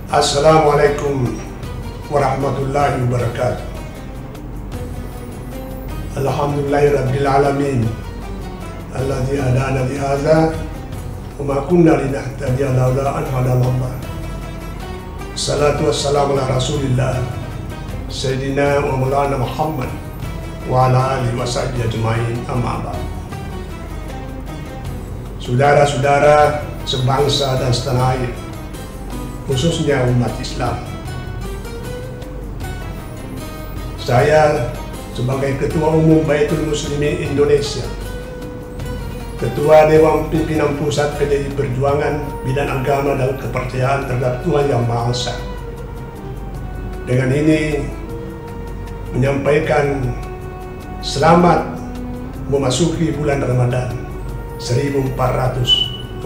Assalamualaikum warahmatullahi wabarakatuh. Alhamdulillahirabbil alamin alladzi hadana li hadza wa ma kunna linahtadiya laula an hadanallah. Salatu wassalamu ala Rasulillah Sayyidina wa Maulana Muhammad wa ala alihi wa sahbihi ajmain, amma ba'd. Saudara-saudara sebangsa dan setanah air, khususnya umat Islam, saya sebagai Ketua Umum Baitul Muslimin Indonesia, Ketua Dewan Pimpinan Pusat PDI Perjuangan Bidang Agama dan Kepercayaan terhadap Tuhan Yang Maha Esa, dengan ini menyampaikan selamat memasuki bulan Ramadan 1444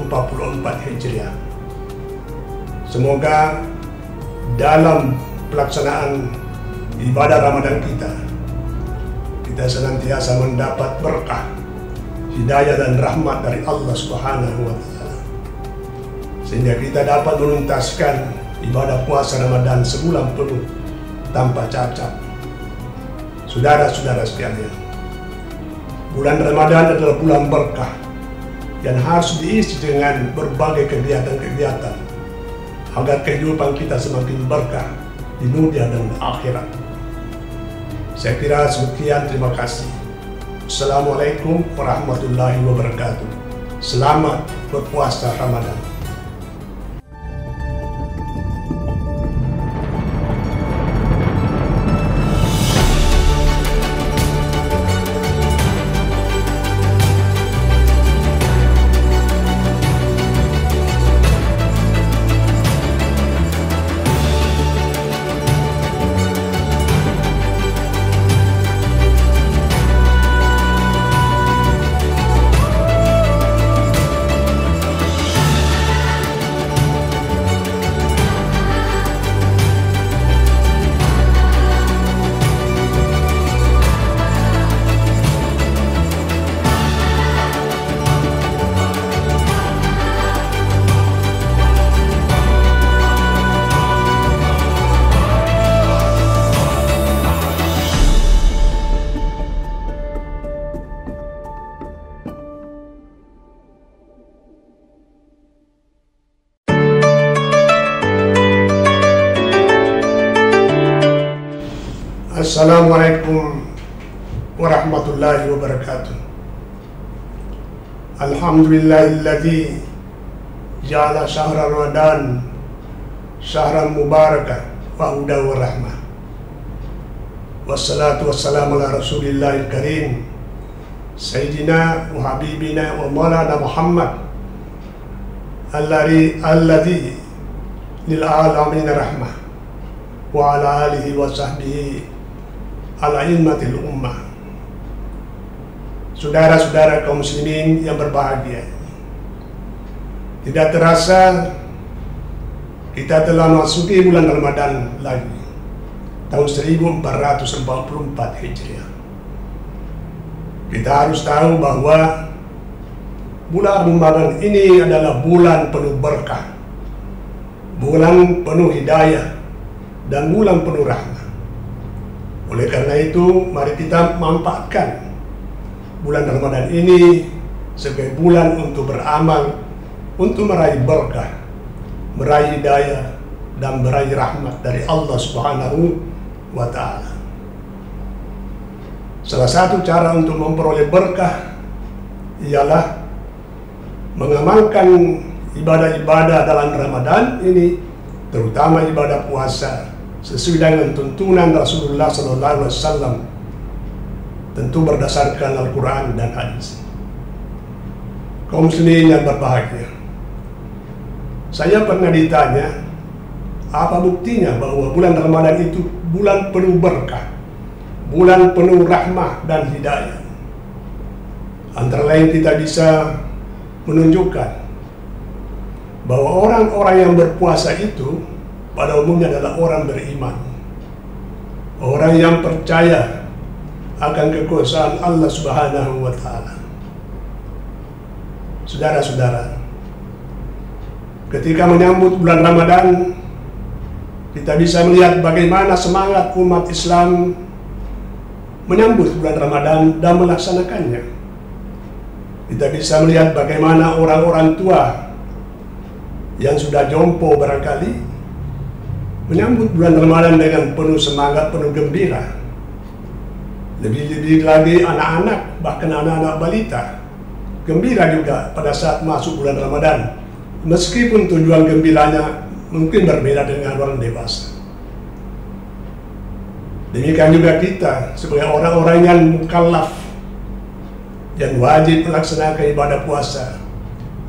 Hijriah. Semoga dalam pelaksanaan ibadah Ramadan kita senantiasa mendapat berkah, hidayah dan rahmat dari Allah Subhanahu wa Ta'ala, sehingga kita dapat menuntaskan ibadah puasa Ramadan sebulan penuh tanpa cacat. Saudara-saudara sekalian, bulan Ramadan adalah bulan berkah yang harus diisi dengan berbagai kegiatan-kegiatan agar kehidupan kita semakin berkah di dunia dan akhirat. Saya kira sekian, terima kasih. Assalamualaikum warahmatullahi wabarakatuh. Selamat berpuasa Ramadan. Assalamualaikum warahmatullahi wabarakatuh. Alhamdulillahilladzi ja'ala syahra Ramadan syahran mubarakan wa hudan wa rahmah. Wassalatu wassalamu ala Rasulillahil Karim Sayyidina wa Habibina wa Maulana Muhammad alladzi lil alamin rahmah wa ala alihi wa sahbihi al-a'immatil ummah. Saudara-saudara kaum muslimin yang berbahagia, tidak terasa kita telah memasuki bulan Ramadan lagi, tahun 1444 Hijriah. Kita harus tahu bahwa bulan Ramadan ini adalah bulan penuh berkah, bulan penuh hidayah, dan bulan penuh rahmat. Oleh karena itu, mari kita manfaatkan bulan Ramadan ini sebagai bulan untuk beramal, untuk meraih berkah, meraih hidayah, dan meraih rahmat dari Allah Subhanahu wa Ta'ala. Salah satu cara untuk memperoleh berkah ialah mengamalkan ibadah-ibadah dalam Ramadan ini, terutama ibadah puasa, sesuai dengan tuntunan Rasulullah SAW, tentu berdasarkan Al-Quran dan hadis. Kaum muslimin yang berbahagia, saya pernah ditanya, apa buktinya bahwa bulan Ramadan itu bulan penuh berkah, bulan penuh rahmah dan hidayah? Antara lain kita bisa menunjukkan bahwa orang-orang yang berpuasa itu pada umumnya adalah orang beriman, orang yang percaya akan kekuasaan Allah Subhanahu wa Ta'ala. Saudara-saudara, ketika menyambut bulan Ramadan, kita bisa melihat bagaimana semangat umat Islam menyambut bulan Ramadan dan melaksanakannya. Kita bisa melihat bagaimana orang-orang tua yang sudah jompo barangkali menyambut bulan Ramadan dengan penuh semangat, penuh gembira. Lebih-lebih lagi anak-anak, bahkan anak-anak balita, gembira juga pada saat masuk bulan Ramadan. Meskipun tujuan gembiranya mungkin berbeda dengan orang dewasa. Demikian juga kita sebagai orang-orang yang mukallaf yang wajib melaksanakan ibadah puasa.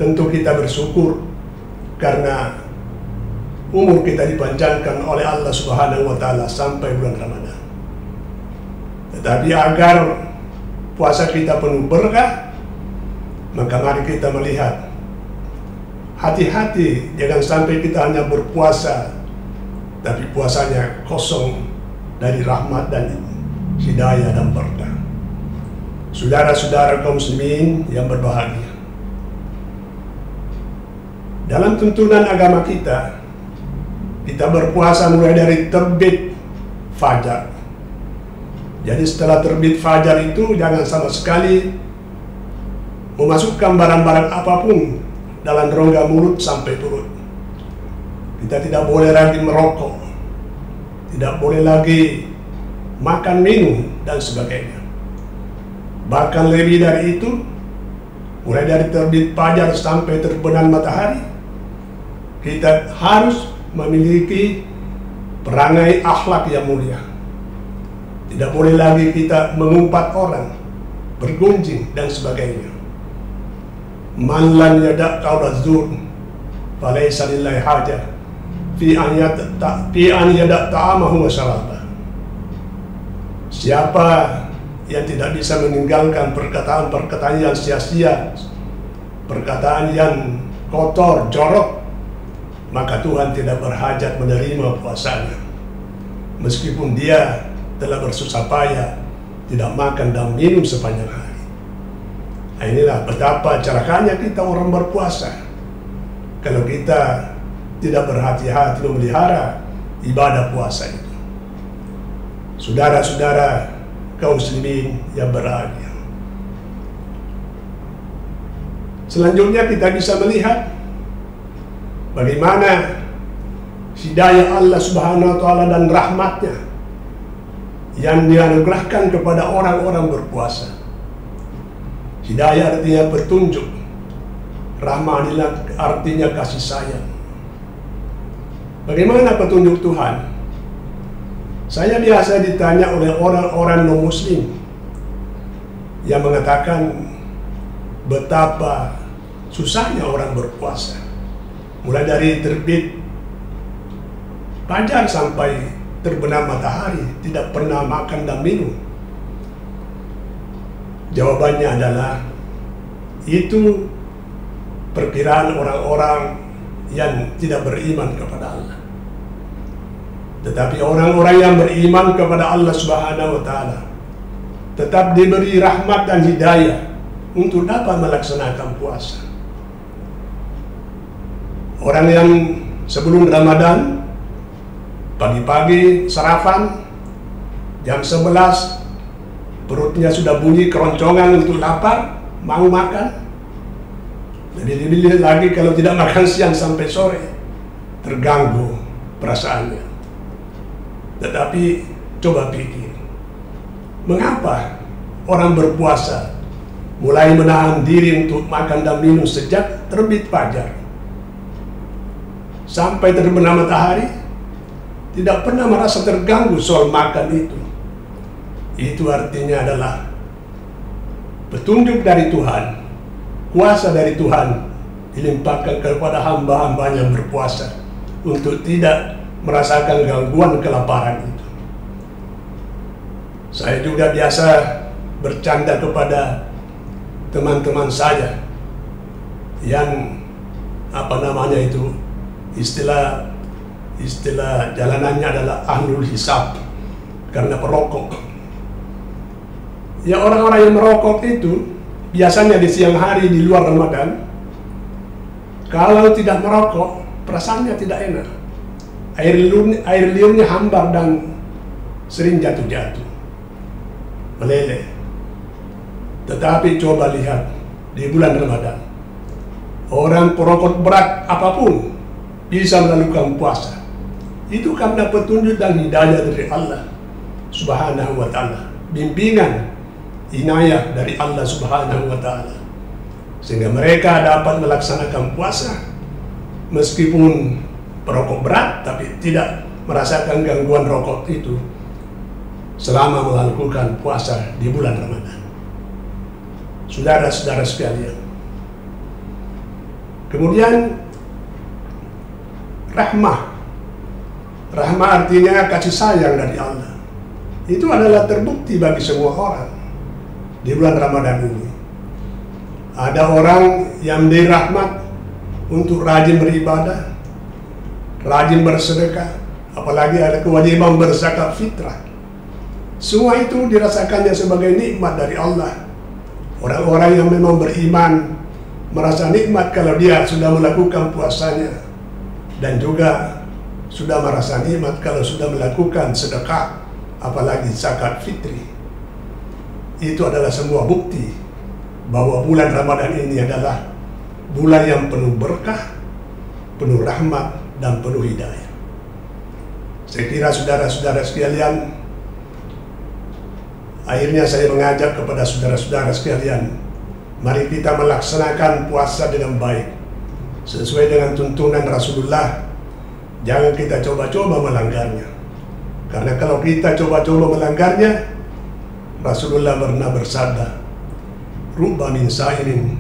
Tentu kita bersyukur karena umur kita dipanjangkan oleh Allah Subhanahu wa Ta'ala sampai bulan Ramadan. Tetapi agar puasa kita penuh berkah, maka mari kita melihat, hati-hati jangan sampai kita hanya berpuasa tapi puasanya kosong dari rahmat dan hidayah dan berkah. Saudara-saudara kaum muslimin yang berbahagia, dalam tuntunan agama kita berpuasa mulai dari terbit fajar. Jadi setelah terbit fajar itu jangan sama sekali memasukkan barang-barang apapun dalam rongga mulut sampai perut. Kita tidak boleh lagi merokok, tidak boleh lagi makan, minum, dan sebagainya. Bahkan lebih dari itu, mulai dari terbit fajar sampai terbenam matahari, kita harus memiliki perangai akhlak yang mulia. Tidak boleh lagi kita mengumpat orang, bergunjing, dan sebagainya. Man lam yada' qawla zur falaysa lillahi hajah fi an yada' ta'amahu wa syarabah. Siapa yang tidak bisa meninggalkan perkataan-perkataan yang sia-sia, perkataan yang kotor, jorok, maka Tuhan tidak berhajat menerima puasanya. Meskipun dia telah bersusah payah, tidak makan dan minum sepanjang hari. Nah, inilah betapa celakanya kita orang berpuasa kalau kita tidak berhati-hati memelihara ibadah puasa itu. Saudara-saudara kaum muslimin yang berbahagia, selanjutnya kita bisa melihat bagaimana hidayah Allah Subhanahu wa Ta'ala dan rahmatnya yang dianugerahkan kepada orang-orang berpuasa. Hidayah artinya petunjuk, rahmat artinya kasih sayang. Bagaimana petunjuk Tuhan? Saya biasa ditanya oleh orang-orang non-muslim yang mengatakan betapa susahnya orang berpuasa, mulai dari terbit fajar sampai terbenam matahari, tidak pernah makan dan minum. Jawabannya adalah itu perkiraan orang-orang yang tidak beriman kepada Allah. Tetapi orang-orang yang beriman kepada Allah Subhanahu wa Ta'ala tetap diberi rahmat dan hidayah untuk dapat melaksanakan puasa. Orang yang sebelum Ramadan pagi-pagi sarapan jam 11, perutnya sudah bunyi keroncongan untuk lapar, mau makan. Lebih-lebih lagi kalau tidak makan siang sampai sore, terganggu perasaannya. Tetapi coba pikir, mengapa orang berpuasa mulai menahan diri untuk makan dan minum sejak terbit fajar sampai terbenam matahari, tidak pernah merasa terganggu soal makan itu. Itu artinya adalah petunjuk dari Tuhan, kuasa dari Tuhan dilimpahkan kepada hamba-hamba yang berpuasa untuk tidak merasakan gangguan kelaparan itu. Saya juga biasa bercanda kepada teman-teman saya yang istilah jalanannya adalah ahlul hisab karena perokok. Ya, orang-orang yang merokok itu biasanya di siang hari di luar Ramadan, kalau tidak merokok perasaannya tidak enak. air liurnya hambar dan sering jatuh-jatuh, meleleh. Tetapi coba lihat di bulan Ramadan, orang perokok berat apapun bisa melakukan puasa. Itu karena petunjuk dan hidayah dari Allah Subhanahu wa ta'ala, bimbingan inayah dari Allah Subhanahu wa ta'ala, sehingga mereka dapat melaksanakan puasa meskipun perokok berat, tapi tidak merasakan gangguan rokok itu selama melakukan puasa di bulan Ramadan. Saudara-saudara sekalian, kemudian rahmah artinya kasih sayang dari Allah. Itu adalah terbukti bagi semua orang di bulan Ramadan ini. Ada orang yang diberi rahmat untuk rajin beribadah, rajin bersedekah, apalagi ada kewajiban berzakat fitrah. Semua itu dirasakannya sebagai nikmat dari Allah. Orang-orang yang memang beriman merasa nikmat kalau dia sudah melakukan puasanya, dan juga sudah merasa nikmat kalau sudah melakukan sedekah, apalagi zakat fitri. Itu adalah semua bukti bahwa bulan Ramadan ini adalah bulan yang penuh berkah, penuh rahmat, dan penuh hidayah. Saya kira saudara-saudara sekalian, akhirnya saya mengajak kepada saudara-saudara sekalian, mari kita melaksanakan puasa dengan baik, sesuai dengan tuntunan Rasulullah. Jangan kita coba-coba melanggarnya, karena kalau kita coba-coba melanggarnya, Rasulullah pernah bersabda, "Rubba min sa'imin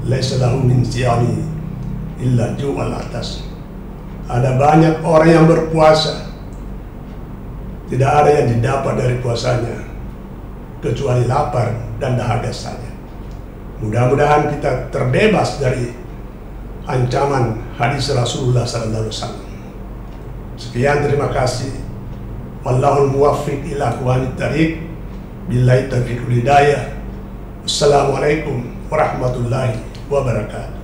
laisa lahu min siyami illa ju'al atas." Ada banyak orang yang berpuasa, tidak ada yang didapat dari puasanya kecuali lapar dan dahaga saja. Mudah-mudahan kita terbebas dari ancaman hadis Rasulullah SAW. Sekian, terima kasih. Wallahul muwaffiq ila aqwamit thariq. Billahi taufiq wal hidayah. Assalamualaikum warahmatullahi wabarakatuh.